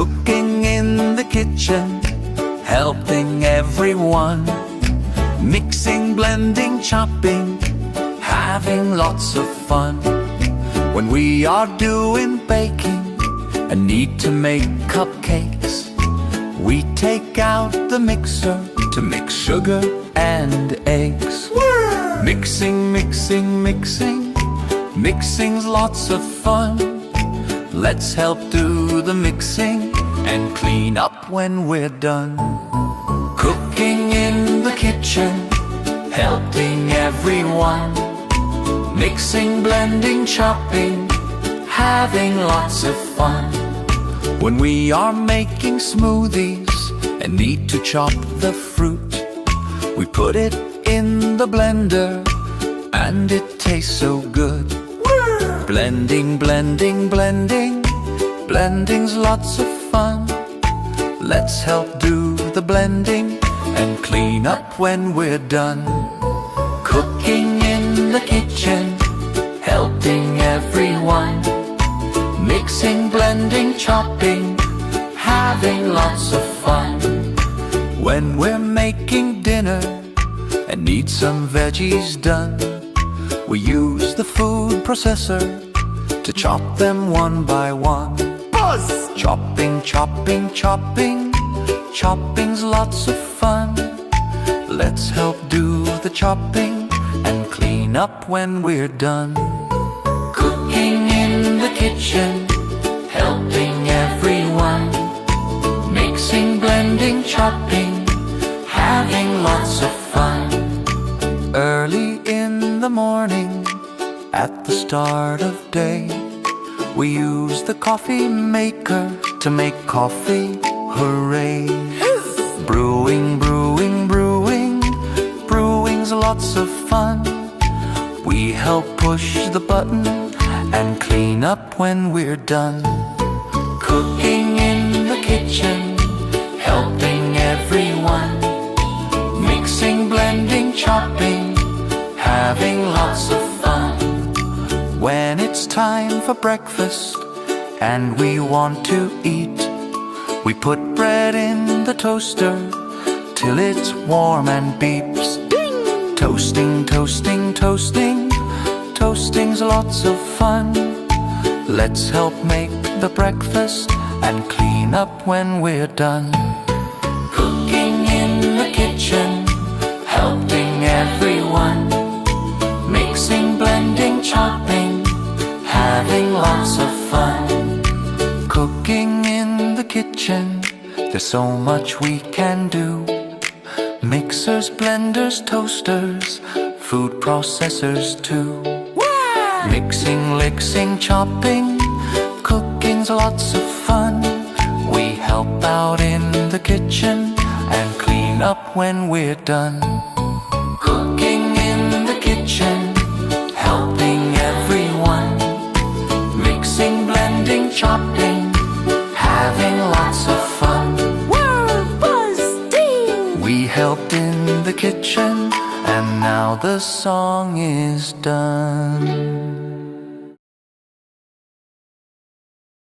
Cooking in the kitchen, helping everyone. Mixing, blending, chopping, having lots of fun. When we are doing baking and need to make cupcakes, we take out the mixer to mix sugar and eggs. Mixing, mixing, mixing, mixing's lots of fun. Let's help do the mixing and clean up when we're done. Cooking in the kitchen, helping everyone. Mixing, blending, chopping, having lots of fun. When we are making smoothies and need to chop the fruit, we put it in the blender and it tastes so good. Blending, blending, blending, blending's lots of fun. Let's help do the blending and clean up when we're done. Cooking in the kitchen, helping everyone. Mixing, blending, chopping, having lots of fun. When we're making dinner and need some veggies done, we use the food processor to chop them one by one. Buzz! Chopping, chopping, chopping, chopping's lots of fun. Let's help do the chopping and clean up when we're done. Cooking in the kitchen, helping everyone. Mixing, blending, chopping, having lots of fun. Early in the morning, at the start of day, we use the coffee maker to make coffee, hooray! Brewing, brewing, brewing, brewing's lots of fun. We help push the button and clean up when we're done. Cooking in the kitchen, helping everyone. Mixing, blending, chopping, having lots of fun. When it's time for breakfast and we want to eat, we put bread in the toaster till it's warm and beeps. Ding! Toasting, toasting, toasting, toasting's lots of fun. Let's help make the breakfast and clean up when we're done. Cooking in the kitchen, helping everyone. Mixing, blending, chopping, having lots of fun. Cooking in the kitchen, there's so much we can do. Mixers, blenders, toasters, food processors too. Mixing, mixing, chopping, cooking's lots of fun. We help out in the kitchen and clean up when we're done. Cooking in the kitchen, helping everyone. Mixing, blending, chopping, having lots of fun. We helped in the kitchen and now the song is done.